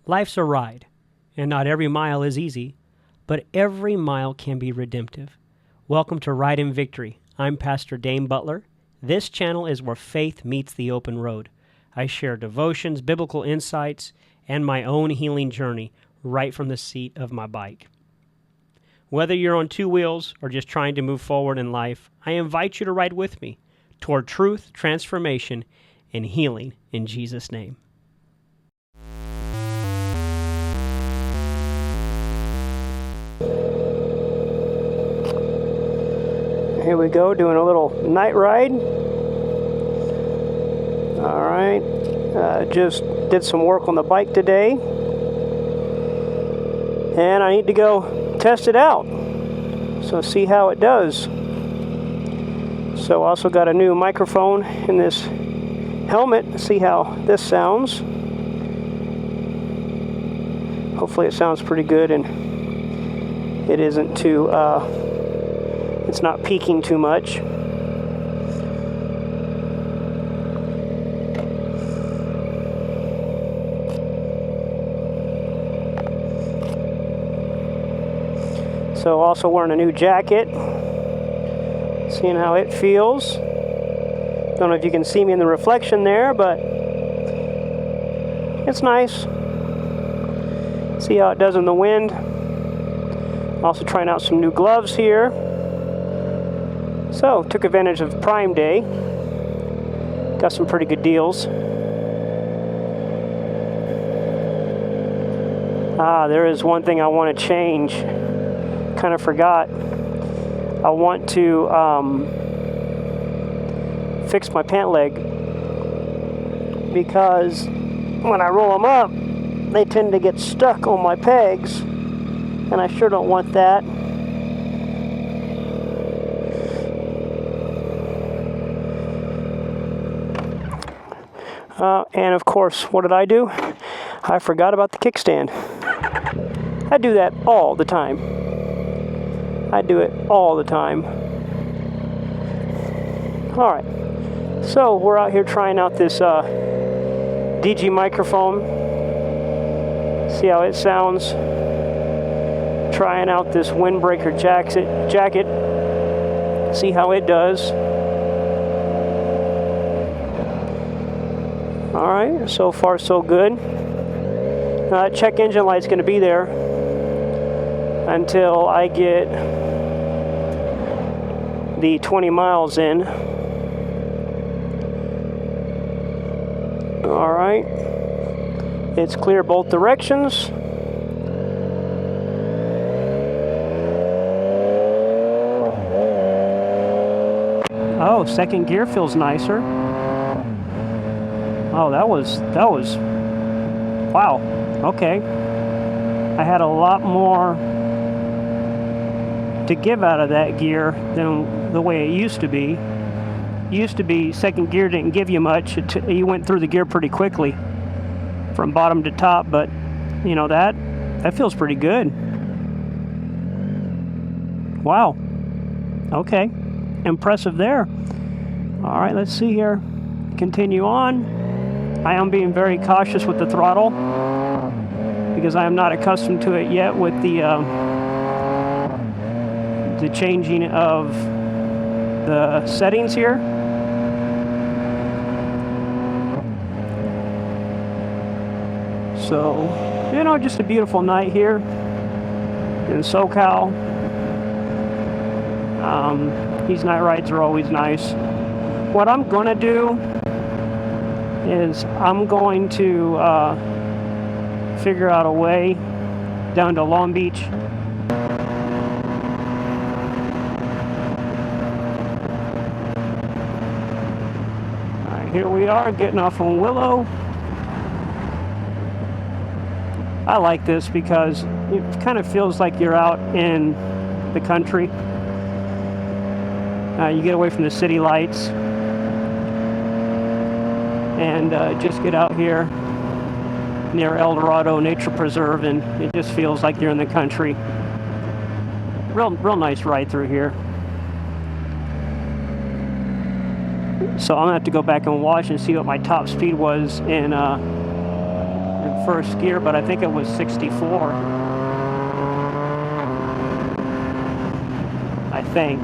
Life's a ride, and not every mile is easy, but every mile can be redemptive. Welcome to Ride in Victory. I'm Pastor Dane Butler. This channel is where faith meets the open road. I share devotions, biblical insights, and my own healing journey right from the seat of my bike. Whether you're on two wheels or just trying to move forward in life, I invite you to ride with me toward truth, transformation, and healing in Jesus' name. Here we go, doing a little night ride. All right, just did some work on the bike today, and I need to go test it out, so see how it does. So also got a new microphone in this helmet, see how this sounds. Hopefully it sounds pretty good and it isn't too, it's not peaking too much. So also wearing a new jacket, seeing how it feels. Don't know if you can see me in the reflection there, but it's nice. See how it does in the wind. Also trying out some new gloves here. So took advantage of Prime Day. Got some pretty good deals. There is one thing I want to change. Kind of forgot. I want to fix my pant leg, because when I roll them up, they tend to get stuck on my pegs, and I sure don't want that. And of course, what did I do? I forgot about the kickstand. I do that all the time. I do it all the time. All right, so we're out here trying out this DG microphone. See how it sounds. Trying out this windbreaker jacket. See how it does. All right, so far so good. Check engine light's going to be there until I get the 20 miles in. All right, it's clear both directions. Oh, second gear feels nicer. Oh, that was wow. Okay, I had a lot more to give out of that gear than the way it used to be. Second gear didn't give you much. You went through the gear pretty quickly from bottom to top, but you know, that feels pretty good. Wow. Okay, impressive there. All right, let's see here. Continue on. I am being very cautious with the throttle because I am not accustomed to it yet with the changing of the settings here. So, you know, just a beautiful night here in SoCal. These night rides are always nice. What I'm going to do is I'm going to figure out a way down to Long Beach. All right, here we are getting off on Willow. I like this because it kind of feels like you're out in the country. You get away from the city lights and just get out here near El Dorado Nature Preserve, and it just feels like you're in the country. Real nice ride through here. So I'm gonna have to go back and watch and see what my top speed was in first gear, but I think it was 64. I think.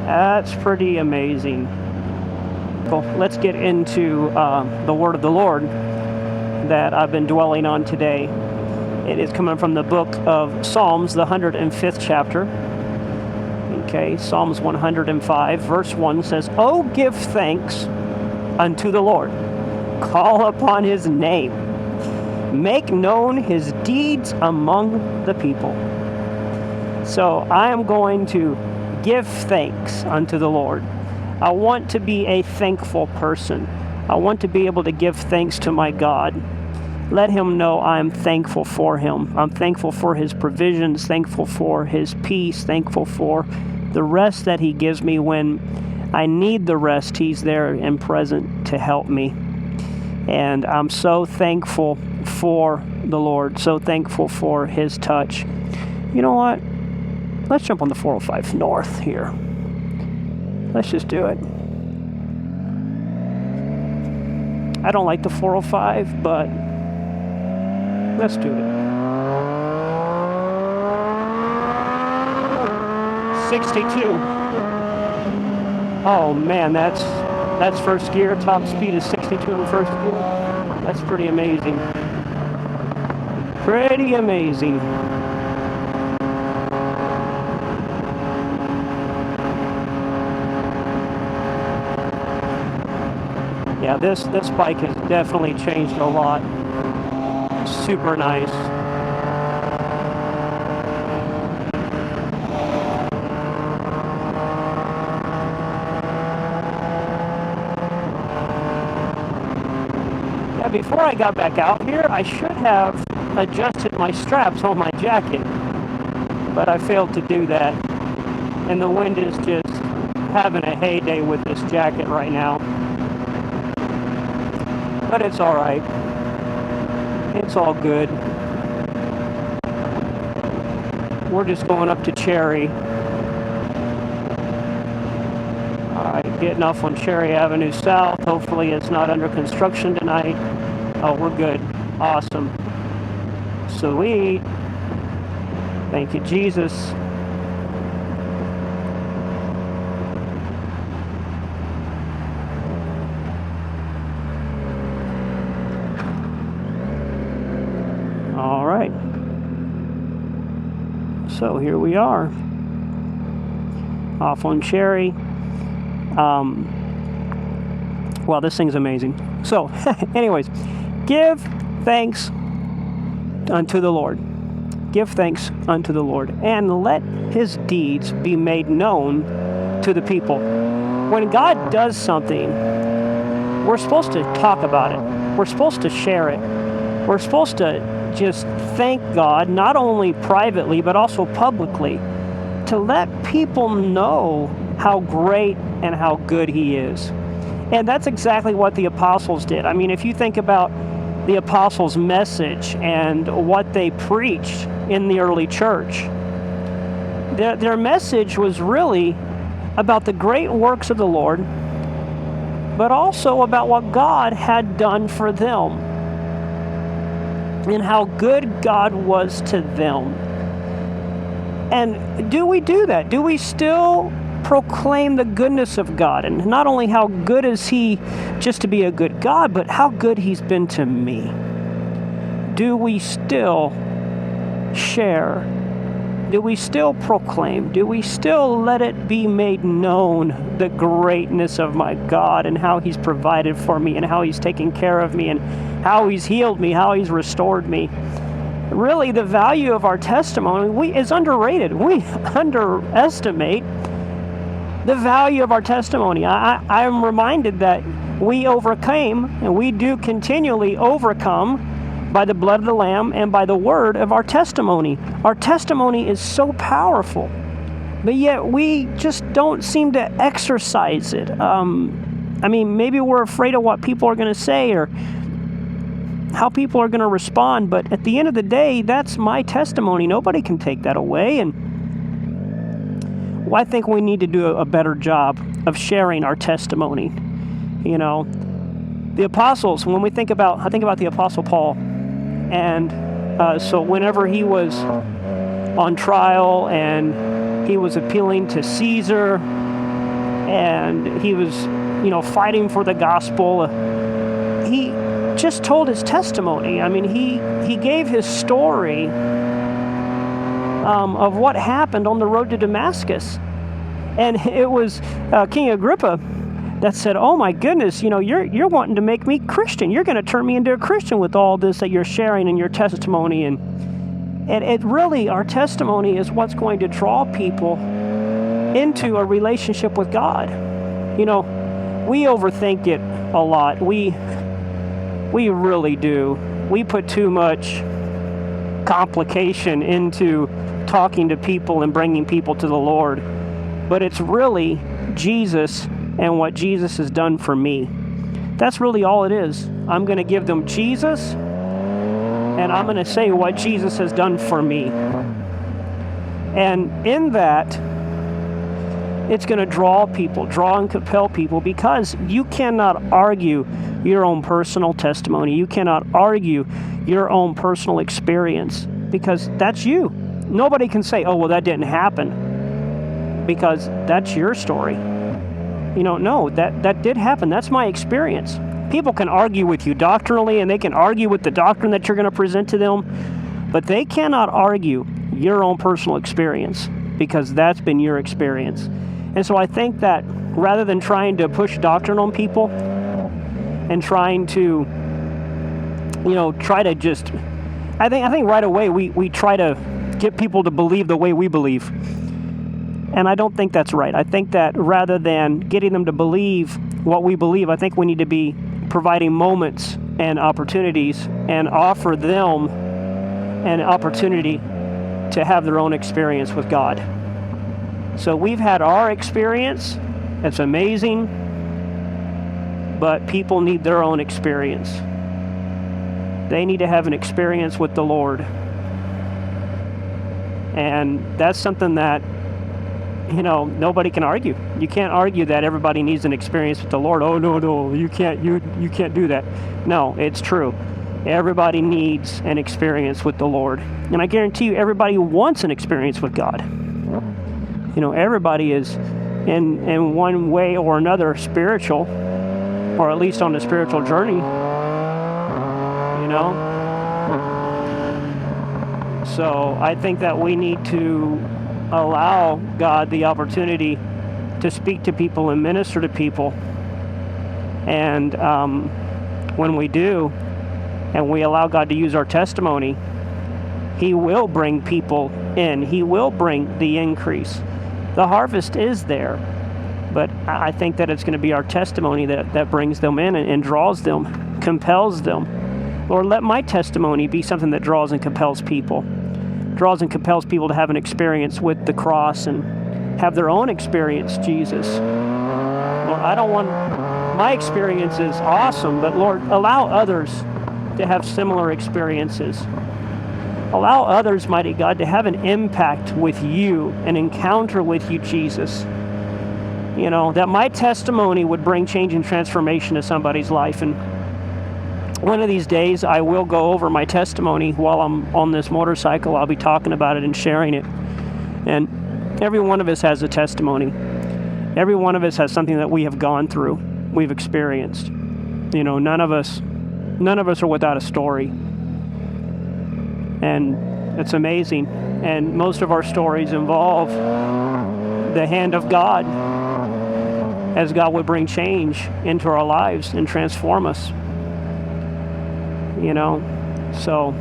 That's pretty amazing. Well, let's get into the word of the Lord that I've been dwelling on today. It is coming from the book of Psalms, the 105th chapter. Okay, Psalms 105, verse 1 says, "Oh, give thanks unto the Lord. Call upon his name. Make known his deeds among the people." So I am going to give thanks unto the Lord. I want to be a thankful person. I want to be able to give thanks to my God. Let him know I'm thankful for him. I'm thankful for his provisions, thankful for his peace, thankful for the rest that he gives me when I need the rest. He's there and present to help me. And I'm so thankful for the Lord, so thankful for his touch. You know what? Let's jump on the 405 North here. Let's just do it. I don't like the 405, but let's do it. 62. Oh man, that's first gear. Top speed is 62 in first gear. That's pretty amazing. Pretty amazing. Yeah, this bike has definitely changed a lot. Super nice. Yeah, before I got back out here, I should have adjusted my straps on my jacket, but I failed to do that. And the wind is just having a heyday with this jacket right now. But it's all right. It's all good. We're just going up to Cherry. All right, getting off on Cherry Avenue South. Hopefully it's not under construction tonight. Oh, we're good. Awesome. Sweet. Thank you, Jesus. All right. So here we are. Off on Cherry. Well, this thing's amazing. So, anyways, give thanks unto the Lord. Give thanks unto the Lord, and let his deeds be made known to the people. When God does something, we're supposed to talk about it. We're supposed to share it. We're supposed to just thank God, not only privately, but also publicly, to let people know how great and how good he is. And that's exactly what the apostles did. I mean, if you think about the apostles' message and what they preached in the early church, their message was really about the great works of the Lord, but also about what God had done for them and how good God was to them. And do we do that? Do we still proclaim the goodness of God? And not only how good is he just to be a good God, but how good he's been to me. Do we still share? Do we still proclaim? Do we still let it be made known the greatness of my God and how he's provided for me and how he's taken care of me and how he's healed me, how he's restored me? Really, the value of our testimony is underrated. We underestimate the value of our testimony. I am reminded that we overcame, and we do continually overcome by the blood of the Lamb and by the word of our testimony. Our testimony is so powerful, but yet we just don't seem to exercise it. Maybe we're afraid of what people are going to say or how people are going to respond, but at the end of the day, that's my testimony. Nobody can take that away, and I think we need to do a better job of sharing our testimony. The apostles, when I think about the Apostle Paul, and so whenever he was on trial and he was appealing to Caesar and he was, fighting for the gospel, he just told his testimony. He gave his story of what happened on the road to Damascus. And it was King Agrippa that said, "Oh my goodness, you're wanting to make me Christian. You're going to turn me into a Christian with all this that you're sharing in your testimony." And it really, our testimony is what's going to draw people into a relationship with God. We overthink it a lot. We really do. We put too much complication into talking to people and bringing people to the Lord. But it's really Jesus and what Jesus has done for me. That's really all it is. I'm going to give them Jesus, and I'm going to say what Jesus has done for me. And in that, it's going to draw and compel people, because you cannot argue your own personal testimony. You cannot argue your own personal experience, because that's you. Nobody can say, "Oh, well, that didn't happen," because that's your story. No, that did happen. That's my experience. People can argue with you doctrinally, and they can argue with the doctrine that you're going to present to them, but they cannot argue your own personal experience, because that's been your experience. And so I think that rather than trying to push doctrine on people and trying to, try to just, I think right away we try to get people to believe the way we believe. And I don't think that's right. I think that rather than getting them to believe what we believe, I think we need to be providing moments and opportunities and offer them an opportunity to have their own experience with God. So we've had our experience. It's amazing. But people need their own experience. They need to have an experience with the Lord. And that's something that, nobody can argue. You can't argue that everybody needs an experience with the Lord. "Oh, no, you can't do that." No, it's true. Everybody needs an experience with the Lord. And I guarantee you, everybody wants an experience with God. Everybody is in one way or another spiritual, or at least on the spiritual journey. So I think that we need to allow God the opportunity to speak to people and minister to people. And when we do, and we allow God to use our testimony, He will bring people in. He will bring the increase. The harvest is there, but I think that it's going to be our testimony that brings them in and draws them, compels them. Lord, let my testimony be something that draws and compels people. Draws and compels people to have an experience with the cross and have their own experience, Jesus. Lord, I don't want, my experience is awesome, but Lord, allow others to have similar experiences. Allow others, mighty God, to have an impact with you, an encounter with you, Jesus. That my testimony would bring change and transformation to somebody's life. And one of these days, I will go over my testimony while I'm on this motorcycle. I'll be talking about it and sharing it. And every one of us has a testimony. Every one of us has something that we have gone through, we've experienced. None of us are without a story. And it's amazing. And most of our stories involve the hand of God, as God would bring change into our lives and transform us. So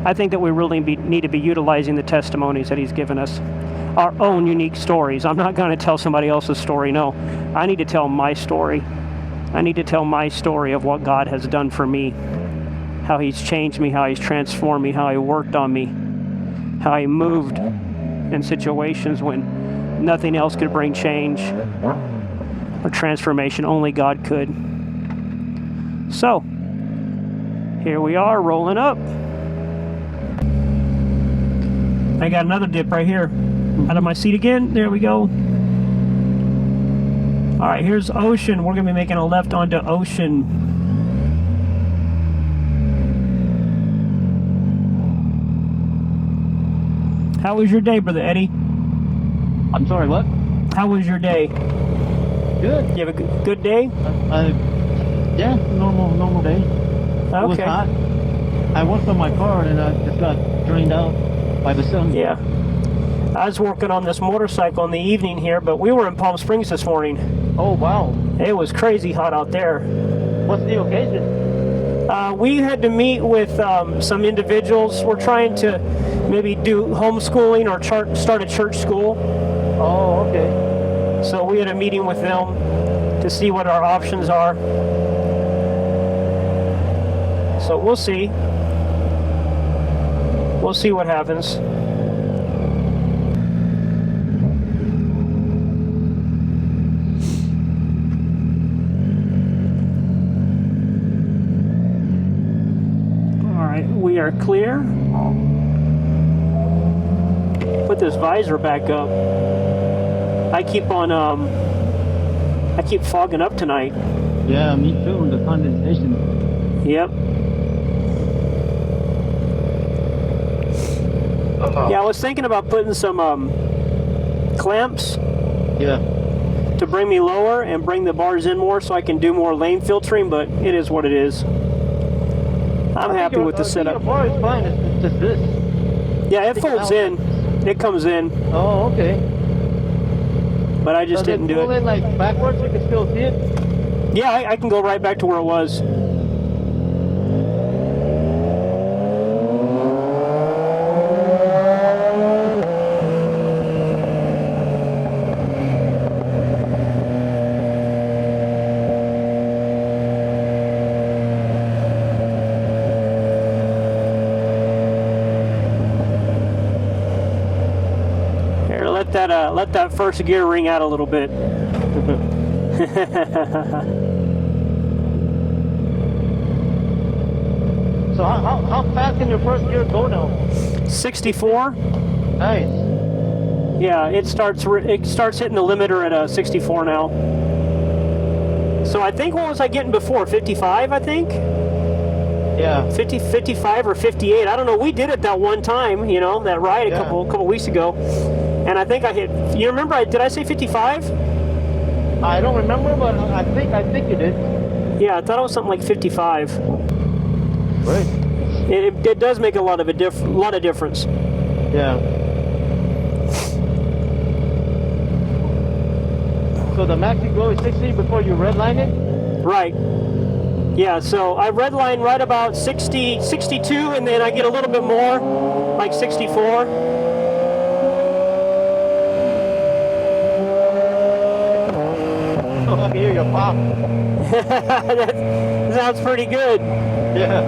I think that we really need to be utilizing the testimonies that He's given us, our own unique stories. I'm not going to tell somebody else's story. No, I need to tell my story. I need to tell my story of what God has done for me, how He's changed me, how He's transformed me, how He worked on me, how He moved in situations when nothing else could bring change or transformation. Only God could. So, here we are, rolling up. I got another dip right here. Out of my seat again. There we go. All right, here's Ocean. We're going to be making a left onto Ocean. How was your day, Brother Eddie? I'm sorry, what? How was your day? Good. You have a good day? Yeah, normal day. Okay. It was hot. I worked on my car and I just got drained out by the sun. Yeah. I was working on this motorcycle in the evening here, but we were in Palm Springs this morning. Oh, wow. It was crazy hot out there. What's the occasion? We had to meet with some individuals. We're trying to maybe do homeschooling or start a church school. Oh, okay. So we had a meeting with them to see what our options are. So we'll see. We'll see what happens. All right, we are clear. Put this visor back up. I keep fogging up tonight. Yeah, me too, the condensation. Yep. Yeah, I was thinking about putting some clamps. Yeah. To bring me lower and bring the bars in more so I can do more lane filtering, but it is what it is. I'm happy with the setup. Your bar is fine, it's just this. Yeah, it folds in. It comes in. Oh, okay. But I just didn't do pull it. in like backwards, you can still see it? Yeah, I can go right back to where it was. Let that first gear ring out a little bit. So how fast can your first gear go now? 64. Nice. Yeah, it starts hitting the limiter at 64 now. So I think, what was I getting before? 55, I think? Yeah. 55 or 58. I don't know. We did it that one time, you know, that ride a couple weeks ago. And I think I hit, you remember, did I say 55? I don't remember, but I think you did. Yeah, I thought it was something like 55. Right. It does make a lot of difference. Yeah. So the max you go is 60 before you redline it? Right. Yeah, so I redline right about 60, 62, and then I get a little bit more, like 64. I can hear your pop. That sounds pretty good. Yeah.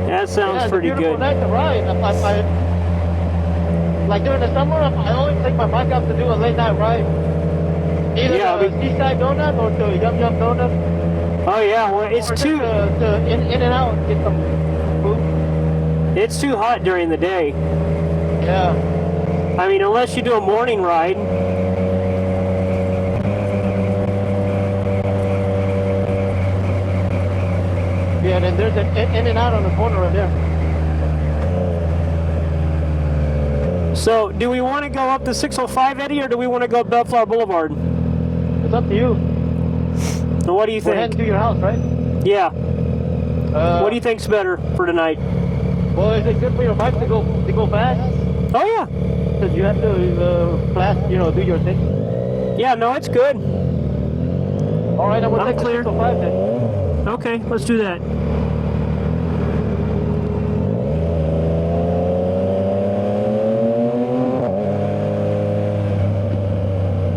That sounds pretty good. It's a beautiful night to ride. Like during the summer, I always take my bike out to do a late night ride. Either to Seaside Donut or to Yum Yum Donut. Oh yeah, well it's too in and out, get some food. It's too hot during the day. Yeah. I mean, unless you do a morning ride. Yeah, then there's an in and out on the corner right there. So, do we want to go up the 605, Eddie, or do we want to go up Bellflower Boulevard? It's up to you. So what do you think? We're heading to your house, right? Yeah. What do you think's better for tonight? Well, is it good for your bike to go fast? Oh yeah. Because you have to fast, do your thing. Yeah, no, it's good. All right, I'm gonna take clear. The 605 then. Okay, let's do that.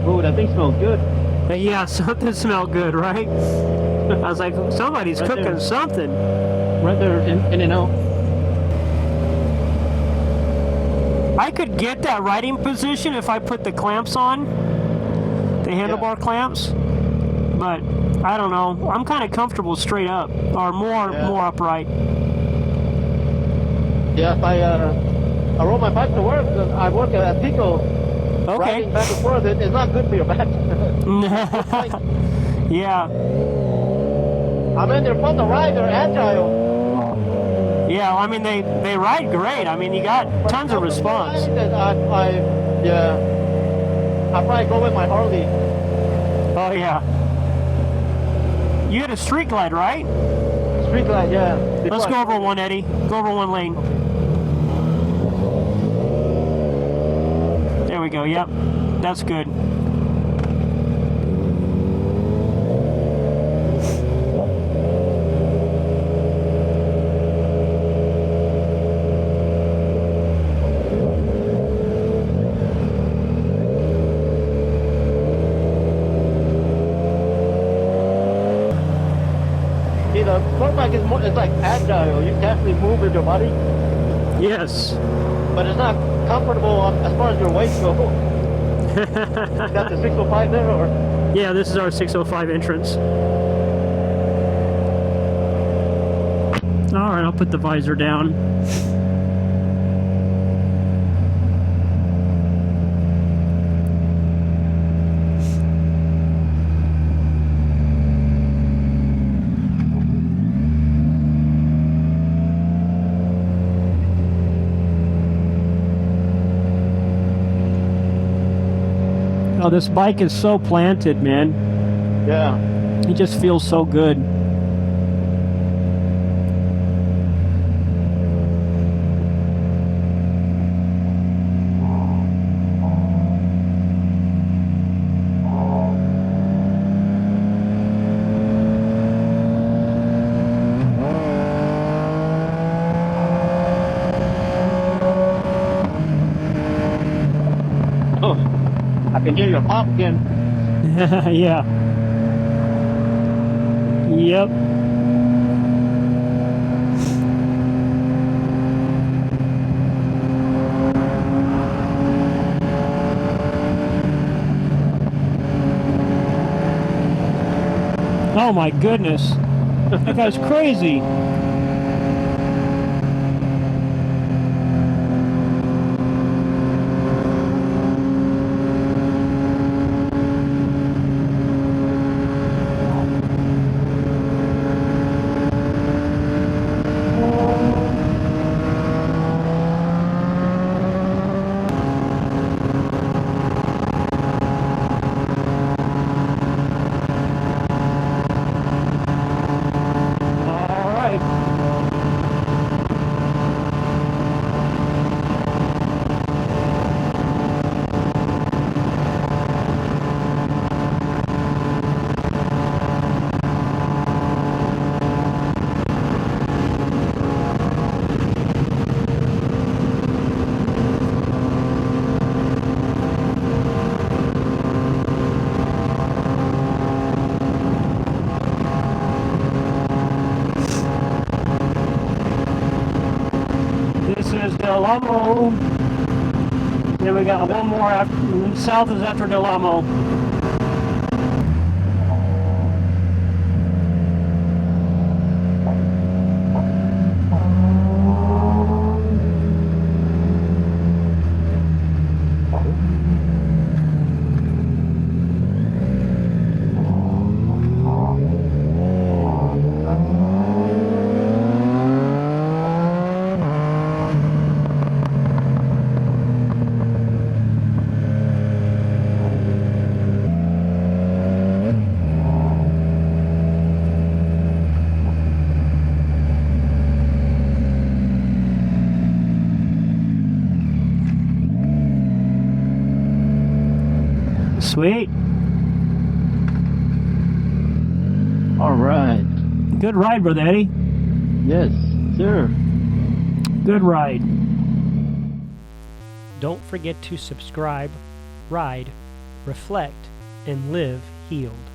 Ooh, that thing smells good. Yeah, something smelled good, right? I was like, somebody's Right cooking there. something. Right there, in and out. I could get that riding position if I put the clamps on, the handlebar clamps, but I don't know. I'm kind of comfortable straight up, or more upright. Yeah, if I rode my bike to work. I work at Pico. Okay. Riding back and forth, it's not good for your back. Yeah. I mean, they're fun to ride. They're agile. Yeah, I mean, they ride great. I mean, you got tons of response. I probably go with my Harley. Oh, yeah. You had a street glide, right? Street glide, yeah. Let's go over one, Eddie. Go over one lane. There we go. Yep. That's good. See, the sport bike it's like agile. You can definitely move with your body, Yes. but it's not comfortable as far as your weight goes. Got the 605 there, or? Yeah, this is our 605 entrance. All right, I'll put the visor down. Oh, this bike is so planted, man. Yeah. It just feels so good. Oh, I can hear your pop again. Yeah. Yep. Oh my goodness. That guy's crazy. All right. This is Del Amo. Then we got one more after, south is after Del Amo. Sweet. All right. Good ride, brother Eddie. Yes, sir. Good ride. Don't forget to subscribe, ride, reflect, and live healed.